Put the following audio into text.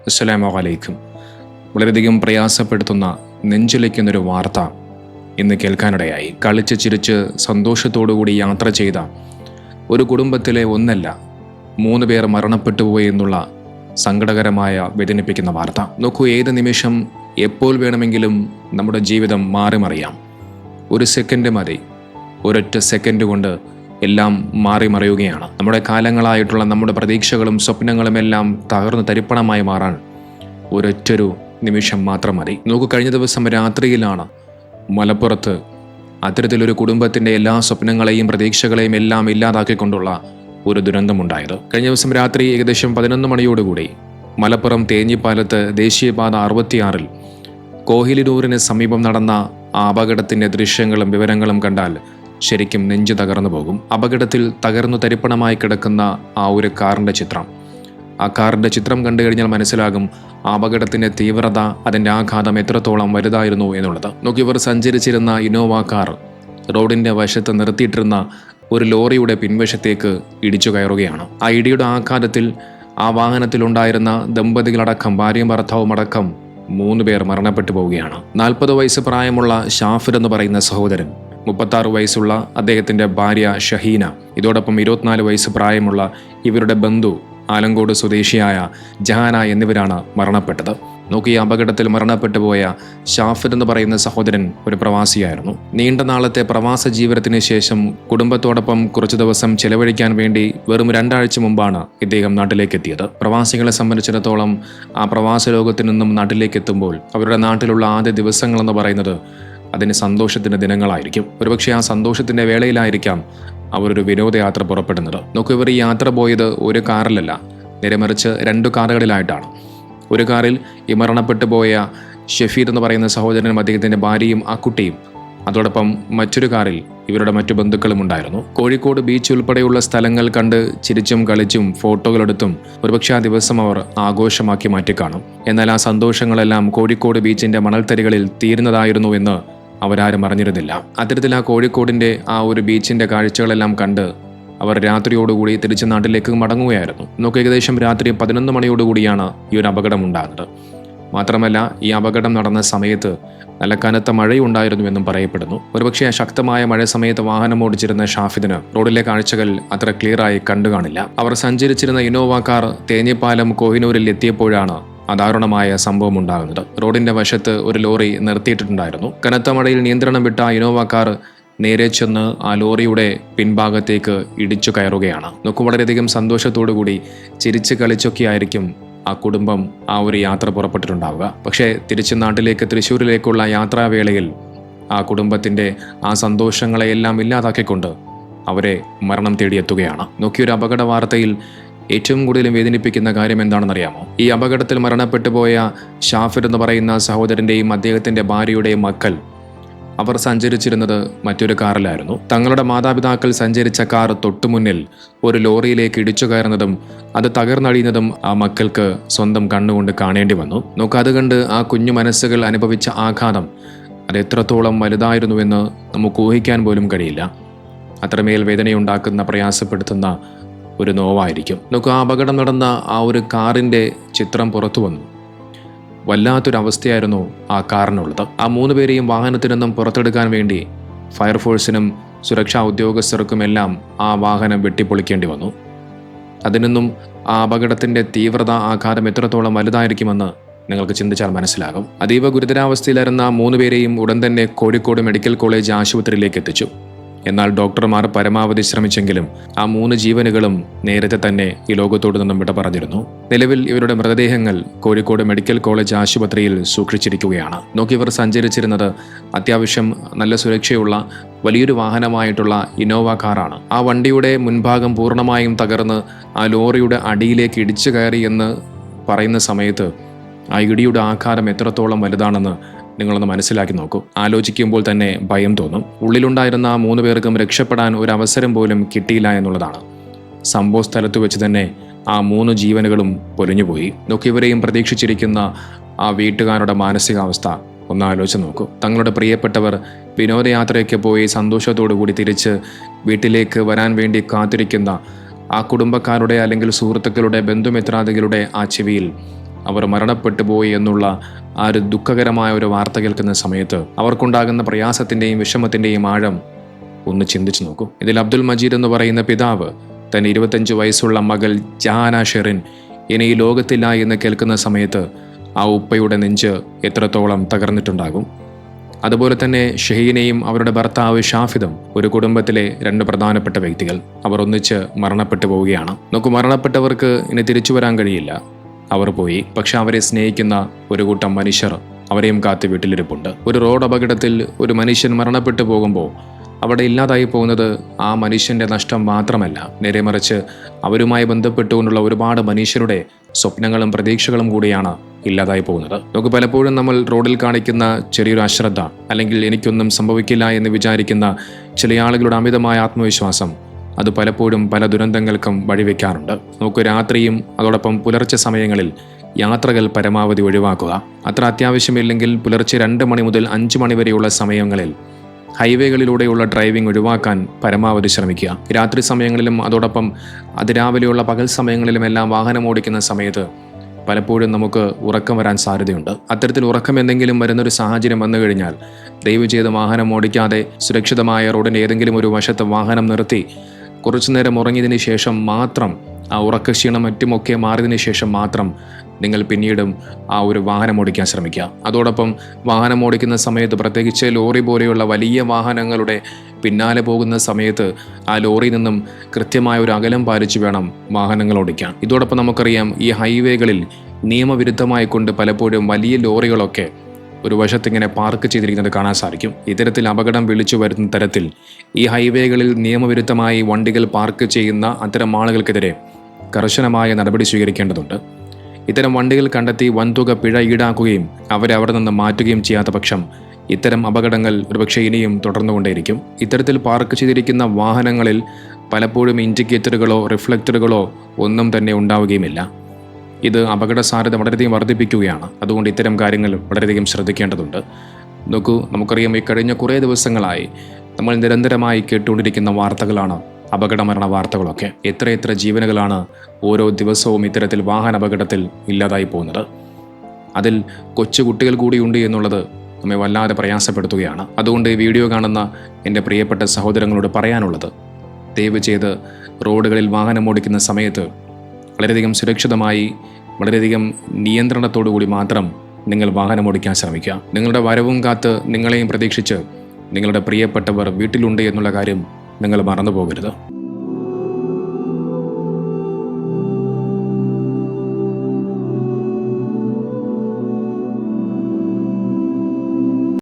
അസ്സലാമു അലൈക്കും. വളരെയധികം പ്രയാസപ്പെടുത്തുന്ന നെഞ്ചിലേക്കുന്നൊരു വാർത്ത ഇന്ന് കേൾക്കാനിടയായി. കളിച്ച് ചിരിച്ച് സന്തോഷത്തോടുകൂടി യാത്ര ചെയ്ത ഒരു കുടുംബത്തിലെ ഒന്നല്ല 3 പേർ മരണപ്പെട്ടുപോയി എന്നുള്ള സങ്കടകരമായ വേദനിപ്പിക്കുന്ന വാർത്ത. നോക്കൂ, ഏത് നിമിഷം എപ്പോൾ വേണമെങ്കിലും നമ്മുടെ ജീവിതം മാറിമറിയാം. ഒരു സെക്കൻഡ് മതി, ഒരൊറ്റ സെക്കൻഡ് കൊണ്ട് എല്ലാം മാറിമറിയുകയാണ്. നമ്മുടെ കാലങ്ങളായിട്ടുള്ള നമ്മുടെ പ്രതീക്ഷകളും സ്വപ്നങ്ങളും എല്ലാം തകർന്ന് തരിപ്പണമായി മാറാൻ ഒരൊറ്റൊരു നിമിഷം മാത്രം മതി. നോക്കൂ, കഴിഞ്ഞ ദിവസം രാത്രിയിലാണ് മലപ്പുറത്ത് അത്തരത്തിലൊരു കുടുംബത്തിൻ്റെ എല്ലാ സ്വപ്നങ്ങളെയും പ്രതീക്ഷകളെയും എല്ലാം ഇല്ലാതാക്കിക്കൊണ്ടുള്ള ഒരു ദുരന്തമുണ്ടായത്. കഴിഞ്ഞ ദിവസം രാത്രി ഏകദേശം 11 മണിയോടുകൂടി മലപ്പുറം തേഞ്ഞിപ്പാലത്ത് ദേശീയപാത 66-ൽ കോഹിലിനൂറിന് സമീപം നടന്ന ആ അപകടത്തിൻ്റെ ദൃശ്യങ്ങളും വിവരങ്ങളും കണ്ടാൽ ശരിക്കും നെഞ്ചു തകർന്നു പോകും. അപകടത്തിൽ തകർന്നു തരിപ്പണമായി കിടക്കുന്ന ആ ഒരു കാറിൻ്റെ ചിത്രം, ആ കാറിൻ്റെ ചിത്രം കണ്ടു കഴിഞ്ഞാൽ മനസ്സിലാകും ആ അപകടത്തിൻ്റെ തീവ്രത, അതിൻ്റെ ആഘാതം എത്രത്തോളം വലുതായിരുന്നു എന്നുള്ളത്. നോക്കി, ഇവർ സഞ്ചരിച്ചിരുന്ന ഇന്നോവ കാർ റോഡിൻ്റെ വശത്ത് നിർത്തിയിട്ടിരുന്ന ഒരു ലോറിയുടെ പിൻവശത്തേക്ക് ഇടിച്ചു കയറുകയാണ്. ആ ഇടിയുടെ ആഘാതത്തിൽ ആ വാഹനത്തിലുണ്ടായിരുന്ന ദമ്പതികളടക്കം, ഭാര്യയും ഭർത്താവും അടക്കം 3 പേർ മരണപ്പെട്ടു പോവുകയാണ്. 40 വയസ്സ് പ്രായമുള്ള ഷാഫിർ എന്ന് പറയുന്ന സഹോദരൻ, 36 വയസ്സുള്ള അദ്ദേഹത്തിൻ്റെ ഭാര്യ ഷഹീന, ഇതോടൊപ്പം 24 വയസ്സ് പ്രായമുള്ള ഇവരുടെ ബന്ധു ആലങ്കോട് സ്വദേശിയായ ജഹാന എന്നിവരാണ് മരണപ്പെട്ടത്. നോക്കി, ഈ അപകടത്തിൽ മരണപ്പെട്ടു പോയ ഷാഫിർ എന്ന് പറയുന്ന സഹോദരൻ ഒരു പ്രവാസിയായിരുന്നു. നീണ്ട നാളത്തെ പ്രവാസ ജീവിതത്തിന് ശേഷം കുടുംബത്തോടൊപ്പം കുറച്ചു ദിവസം ചെലവഴിക്കാൻ വേണ്ടി വെറും 2 ആഴ്ച മുമ്പാണ് ഇദ്ദേഹം നാട്ടിലേക്ക് എത്തിയത്. പ്രവാസികളെ സംബന്ധിച്ചിടത്തോളം ആ പ്രവാസ ലോകത്തു നിന്നും നാട്ടിലേക്ക് എത്തുമ്പോൾ അവരുടെ നാട്ടിലുള്ള ആദ്യ ദിവസങ്ങളെന്ന് പറയുന്നത് അതിന് സന്തോഷത്തിൻ്റെ ദിനങ്ങളായിരിക്കും. ഒരുപക്ഷെ ആ സന്തോഷത്തിൻ്റെ വേളയിലായിരിക്കാം അവരൊരു വിനോദയാത്ര പുറപ്പെടുന്നത്. നോക്കൂ, ഇവർ ഈ യാത്ര പോയത് ഒരു കാറിലല്ല, നേരെ മറിച്ച് 2 കാറുകളിലായിട്ടാണ്. ഒരു കാറിൽ ഈ മരണപ്പെട്ടു പോയ ഷഫീർ എന്ന് പറയുന്ന സഹോദരനും അദ്ദേഹത്തിൻ്റെ ഭാര്യയും ആ കുട്ടിയും, അതോടൊപ്പം മറ്റൊരു കാറിൽ ഇവരുടെ മറ്റു ബന്ധുക്കളും ഉണ്ടായിരുന്നു. കോഴിക്കോട് ബീച്ച് ഉൾപ്പെടെയുള്ള സ്ഥലങ്ങൾ കണ്ട് ചിരിച്ചും കളിച്ചും ഫോട്ടോകളെടുത്തും ഒരുപക്ഷെ ആ ദിവസം അവർ ആഘോഷമാക്കി മാറ്റിക്കാണും. എന്നാൽ ആ സന്തോഷങ്ങളെല്ലാം കോഴിക്കോട് ബീച്ചിൻ്റെ മണൽത്തരികളിൽ തീരുന്നതായിരുന്നു എന്ന് അവരാരും അറിഞ്ഞിരുന്നില്ല. അത്തരത്തിൽ ആ കോഴിക്കോടിൻ്റെ ആ ഒരു ബീച്ചിൻ്റെ കാഴ്ചകളെല്ലാം കണ്ട് അവർ രാത്രിയോടുകൂടി തിരിച്ച് നാട്ടിലേക്ക് മടങ്ങുകയായിരുന്നു. നമുക്ക് ഏകദേശം രാത്രി 11 മണിയോടുകൂടിയാണ് ഈ ഒരു അപകടം ഉണ്ടാകുന്നത്. മാത്രമല്ല, ഈ അപകടം നടന്ന സമയത്ത് നല്ല കനത്ത മഴയുണ്ടായിരുന്നുവെന്നും പറയപ്പെടുന്നു. ഒരുപക്ഷെ ശക്തമായ മഴ സമയത്ത് വാഹനം ഓടിച്ചിരുന്ന ഷാഫിദിന് റോഡിലെ കാഴ്ചകൾ അത്ര ക്ലിയറായി കണ്ടു കാണില്ല. അവർ സഞ്ചരിച്ചിരുന്ന ഇന്നോവ കാർ തേഞ്ഞിപ്പാലം കോഹിനൂരിൽ എത്തിയപ്പോഴാണ് അദാരുണമായ സംഭവം ഉണ്ടാകുന്നത്. റോഡിന്റെ വശത്ത് ഒരു ലോറി നിർത്തിയിട്ടുണ്ടായിരുന്നു. കനത്ത മഴയിൽ നിയന്ത്രണം വിട്ട ഇന്നോവ കാർ നേരെ ചെന്ന് ആ ലോറിയുടെ പിൻഭാഗത്തേക്ക് ഇടിച്ചു കയറുകയാണ്. നോക്കൂ, വളരെയധികം സന്തോഷത്തോടുകൂടി ചിരിച്ച് കളിച്ചൊക്കെ ആയിരിക്കും ആ കുടുംബം ആ ഒരു യാത്ര പുറപ്പെട്ടിട്ടുണ്ടാവുക. പക്ഷേ തിരിച്ച് നാട്ടിലേക്ക്, തൃശ്ശൂരിലേക്കുള്ള യാത്രാവേളയിൽ ആ കുടുംബത്തിൻ്റെ ആ സന്തോഷങ്ങളെയെല്ലാം ഇല്ലാതാക്കിക്കൊണ്ട് അവരെ മരണം തേടിയെത്തുകയാണ്. നോക്കിയൊരു അപകട വാർത്തയിൽ ഏറ്റവും കൂടുതൽ വേദനിപ്പിക്കുന്ന കാര്യം എന്താണെന്നറിയാമോ? ഈ അപകടത്തിൽ മരണപ്പെട്ടു പോയ ഷാഫിർ എന്ന് പറയുന്ന സഹോദരൻ്റെയും അദ്ദേഹത്തിൻ്റെ ഭാര്യയുടെയും മക്കൾ അവർ സഞ്ചരിച്ചിരുന്നത് മറ്റൊരു കാറിലായിരുന്നു. തങ്ങളുടെ മാതാപിതാക്കൾ സഞ്ചരിച്ച കാർ തൊട്ടുമുന്നിൽ ഒരു ലോറിയിലേക്ക് ഇടിച്ചു കയറുന്നതും അത് തകർന്നടിയുന്നതും ആ മക്കൾക്ക് സ്വന്തം കണ്ണുകൊണ്ട് കാണേണ്ടി വന്നു. നോക്ക്, അതുകണ്ട് ആ കുഞ്ഞു മനസ്സുകൾ അനുഭവിച്ച ആഘാതം അത് എത്രത്തോളം വലുതായിരുന്നുവെന്ന് നമുക്ക് ഊഹിക്കാൻ പോലും കഴിയില്ല. അത്രമേൽ വേദനയുണ്ടാക്കുന്ന, പ്രയാസപ്പെടുത്തുന്ന ഒരു നോവായിരിക്കും. നോക്കൂ, ആ അപകടം നടന്ന ആ ഒരു കാറിൻ്റെ ചിത്രം പുറത്തു വന്നു. വല്ലാത്തൊരവസ്ഥയായിരുന്നു ആ കാറിനുള്ളത്. ആ 3 പേരെയും വാഹനത്തിൽ നിന്നും പുറത്തെടുക്കാൻ വേണ്ടി ഫയർഫോഴ്സിനും സുരക്ഷാ ഉദ്യോഗസ്ഥർക്കുമെല്ലാം ആ വാഹനം വെട്ടിപ്പൊളിക്കേണ്ടി വന്നു. അതിൽ നിന്നും ആ അപകടത്തിൻ്റെ തീവ്രത, ആഘാതം എത്രത്തോളം വലുതായിരിക്കുമെന്ന് നിങ്ങൾക്ക് ചിന്തിച്ചാൽ മനസ്സിലാകും. അതീവ ഗുരുതരാവസ്ഥയിലായിരുന്ന 3 പേരെയും ഉടൻ തന്നെ കോഴിക്കോട് മെഡിക്കൽ കോളേജ് ആശുപത്രിയിലേക്ക് എത്തിച്ചു. എന്നാൽ ഡോക്ടർമാർ പരമാവധി ശ്രമിച്ചെങ്കിലും ആ 3 ജീവനുകളും നേരത്തെ തന്നെ ഈ ലോകത്തോട് നിന്നും വിട പറഞ്ഞിരുന്നു. നിലവിൽ ഇവരുടെ മൃതദേഹങ്ങൾ കോഴിക്കോട് മെഡിക്കൽ കോളേജ് ആശുപത്രിയിൽ സൂക്ഷിച്ചിരിക്കുകയാണ്. നോക്കിയവർ സഞ്ചരിച്ചിരുന്നത് അത്യാവശ്യം നല്ല സുരക്ഷയുള്ള വലിയൊരു വാഹനമായിട്ടുള്ള ഇന്നോവ കാറാണ്. ആ വണ്ടിയുടെ മുൻഭാഗം പൂർണ്ണമായും തകർന്ന് ആ ലോറിയുടെ അടിയിലേക്ക് ഇടിച്ചു കയറി എന്ന് പറയുന്ന സമയത്ത് ആ ഇടിയുടെ ആഘാതം എത്രത്തോളം വലുതാണെന്ന് നിങ്ങളൊന്ന് മനസ്സിലാക്കി നോക്കൂ. ആലോചിക്കുമ്പോൾ തന്നെ ഭയം തോന്നും. ഉള്ളിലുണ്ടായിരുന്ന ആ 3 പേർക്കും രക്ഷപ്പെടാൻ ഒരു അവസരം പോലും കിട്ടിയില്ല എന്നുള്ളതാണ്. സംഭവ സ്ഥലത്ത് വെച്ച് തന്നെ ആ 3 ജീവനുകളും പൊലിഞ്ഞുപോയി. നോക്കിയവരെയും പ്രതീക്ഷിച്ചിരിക്കുന്ന ആ വീട്ടുകാരുടെ മാനസികാവസ്ഥ ഒന്ന് ആലോചിച്ച് നോക്കൂ. തങ്ങളുടെ പ്രിയപ്പെട്ടവർ വിനോദയാത്രയ്ക്ക് പോയി സന്തോഷത്തോടു കൂടി തിരിച്ച് വീട്ടിലേക്ക് വരാൻ വേണ്ടി കാത്തിരിക്കുന്ന ആ കുടുംബക്കാരുടെ അല്ലെങ്കിൽ സുഹൃത്തുക്കളുടെ ബന്ധുമിത്രാദികളുടെ ആ ചെവിയിൽ അവർ മരണപ്പെട്ടു പോയി എന്നുള്ള ആ ഒരു ദുഃഖകരമായ ഒരു വാർത്ത കേൾക്കുന്ന സമയത്ത് അവർക്കുണ്ടാകുന്ന പ്രയാസത്തിൻ്റെയും വിഷമത്തിൻ്റെയും ആഴം ഒന്ന് ചിന്തിച്ചു നോക്കൂ. ഇതിൽ അബ്ദുൽ മജീദ് എന്ന് പറയുന്ന പിതാവ് തൻ്റെ 25 വയസ്സുള്ള മകൾ ജഹാന ഷെറിൻ ഇനി ഈ ലോകത്തില്ല എന്ന് കേൾക്കുന്ന സമയത്ത് ആ ഉപ്പയുടെ നെഞ്ച് എത്രത്തോളം തകർന്നിട്ടുണ്ടാകും. അതുപോലെ തന്നെ ഷഹീനയും അവരുടെ ഭർത്താവ് ഷാഫിദും ഒരു കുടുംബത്തിലെ 2 പ്രധാനപ്പെട്ട വ്യക്തികൾ. അവർ ഒന്നിച്ച് മരണപ്പെട്ടു പോവുകയാണ്. നമുക്ക് മരണപ്പെട്ടവർക്ക് ഇനി തിരിച്ചു വരാൻ കഴിയില്ല, അവർ പോയി. പക്ഷെ അവരെ സ്നേഹിക്കുന്ന ഒരു കൂട്ടം മനുഷ്യർ അവരെയും കാത്ത് വീട്ടിലിരിപ്പുണ്ട്. ഒരു റോഡ് അപകടത്തിൽ ഒരു മനുഷ്യൻ മരണപ്പെട്ടു പോകുമ്പോൾ അവിടെ ഇല്ലാതായി പോകുന്നത് ആ മനുഷ്യൻ്റെ നഷ്ടം മാത്രമല്ല, നേരെ മറിച്ച് അവരുമായി ബന്ധപ്പെട്ടുകൊണ്ടുള്ള ഒരുപാട് മനുഷ്യരുടെ സ്വപ്നങ്ങളും പ്രതീക്ഷകളും കൂടിയാണ് ഇല്ലാതായി പോകുന്നത്. നമുക്ക് പലപ്പോഴും നമ്മൾ റോഡിൽ കാണിക്കുന്ന ചെറിയൊരു അശ്രദ്ധ, അല്ലെങ്കിൽ എനിക്കൊന്നും സംഭവിക്കില്ല എന്ന് വിചാരിക്കുന്ന ചില ആളുകളുടെ അമിതമായ ആത്മവിശ്വാസം, അത് പലപ്പോഴും പല ദുരന്തങ്ങൾക്കും വഴിവെക്കാറുണ്ട്. നമുക്ക് രാത്രിയും അതോടൊപ്പം പുലർച്ചെ സമയങ്ങളിൽ യാത്രകൾ പരമാവധി ഒഴിവാക്കുക. അത്ര അത്യാവശ്യമില്ലെങ്കിൽ പുലർച്ചെ 2 മണി മുതൽ 5 മണി വരെയുള്ള സമയങ്ങളിൽ ഹൈവേകളിലൂടെയുള്ള ഡ്രൈവിംഗ് ഒഴിവാക്കാൻ പരമാവധി ശ്രമിക്കുക. രാത്രി സമയങ്ങളിലും അതോടൊപ്പം അതിരാവിലെയുള്ള പകൽ സമയങ്ങളിലുമെല്ലാം വാഹനം ഓടിക്കുന്ന സമയത്ത് പലപ്പോഴും നമുക്ക് ഉറക്കം വരാൻ സാധ്യതയുണ്ട്. അത്തരത്തിൽ ഉറക്കം എന്തെങ്കിലും വരുന്നൊരു സാഹചര്യം വന്നു കഴിഞ്ഞാൽ ദയവ് ചെയ്ത് വാഹനം ഓടിക്കാതെ സുരക്ഷിതമായ റോഡിൻ്റെ ഏതെങ്കിലും ഒരു വശത്ത് വാഹനം നിർത്തി കുറച്ചു നേരം ഉറങ്ങിയതിന് ശേഷം മാത്രം, ആ ഉറക്കക്ഷീണം മറ്റുമൊക്കെ മാറിയതിന് ശേഷം മാത്രം നിങ്ങൾ പിന്നീടും ആ ഒരു വാഹനം ഓടിക്കാൻ ശ്രമിക്കുക. അതോടൊപ്പം വാഹനം ഓടിക്കുന്ന സമയത്ത്, പ്രത്യേകിച്ച് ലോറി പോലെയുള്ള വലിയ വാഹനങ്ങളുടെ പിന്നാലെ പോകുന്ന സമയത്ത് ആ ലോറിയിൽ നിന്നും കൃത്യമായ ഒരു അകലം പാലിച്ചു വേണം വാഹനങ്ങൾ ഓടിക്കാൻ. ഇതോടൊപ്പം നമുക്കറിയാം, ഈ ഹൈവേകളിൽ നിയമവിരുദ്ധമായി കൊണ്ട് പലപ്പോഴും വലിയ ലോറികളൊക്കെ ഒരു വശത്തിങ്ങനെ പാർക്ക് ചെയ്തിരിക്കുന്നത് കാണാൻ സാധിക്കും. ഇത്തരത്തിൽ അപകടം വിളിച്ചു വരുന്ന തരത്തിൽ ഈ ഹൈവേകളിൽ നിയമവിരുദ്ധമായി വണ്ടികൾ പാർക്ക് ചെയ്യുന്ന അത്തരം ആളുകൾക്കെതിരെ കർശനമായ നടപടി സ്വീകരിക്കേണ്ടതുണ്ട്. ഇത്തരം വണ്ടികൾ കണ്ടെത്തി വൻതുക പിഴ ഈടാക്കുകയും അവരെ അവിടെ നിന്ന് മാറ്റുകയും ചെയ്യാത്ത പക്ഷം ഇത്തരം അപകടങ്ങൾ ഒരുപക്ഷെ ഇനിയും തുടർന്നുകൊണ്ടേയിരിക്കും. ഇത്തരത്തിൽ പാർക്ക് ചെയ്തിരിക്കുന്ന വാഹനങ്ങളിൽ പലപ്പോഴും ഇൻഡിക്കേറ്ററുകളോ റിഫ്ലക്ടറുകളോ ഒന്നും തന്നെ ഉണ്ടാവുകയുമില്ല. ഇത് അപകട സാധ്യത വളരെയധികം വർദ്ധിപ്പിക്കുകയാണ്. അതുകൊണ്ട് ഇത്തരം കാര്യങ്ങൾ വളരെയധികം ശ്രദ്ധിക്കേണ്ടതുണ്ട്. നോക്കൂ, നമുക്കറിയാം, ഈ കഴിഞ്ഞ കുറേ ദിവസങ്ങളായി നമ്മൾ നിരന്തരമായി കേട്ടുകൊണ്ടിരിക്കുന്ന വാർത്തകളാണ് അപകടമരണ വാർത്തകളൊക്കെ. എത്രയെത്ര ജീവനുകളാണ് ഓരോ ദിവസവും ഇത്തരത്തിൽ വാഹന അപകടത്തിൽ ഇല്ലാതായി പോകുന്നത്. അതിൽ കൊച്ചു കുട്ടികൾ കൂടിയുണ്ട് എന്നുള്ളത് നമ്മെ വല്ലാതെ പ്രയാസപ്പെടുത്തുകയാണ്. അതുകൊണ്ട് ഈ വീഡിയോ കാണുന്ന എൻ്റെ പ്രിയപ്പെട്ട സഹോദരങ്ങളോട് പറയാനുള്ളത്, ദയവ് ചെയ്ത് റോഡുകളിൽ വാഹനം ഓടിക്കുന്ന സമയത്ത് വളരെയധികം സുരക്ഷിതമായി, വളരെയധികം നിയന്ത്രണത്തോടു കൂടി മാത്രം നിങ്ങൾ വാഹനം ഓടിക്കാൻ ശ്രമിക്കുക. നിങ്ങളുടെ വരവും കാത്ത് നിങ്ങളെയും പ്രതീക്ഷിച്ച് നിങ്ങളുടെ പ്രിയപ്പെട്ടവർ വീട്ടിലുണ്ട് എന്നുള്ള കാര്യം നിങ്ങൾ മറന്നു പോകരുത്.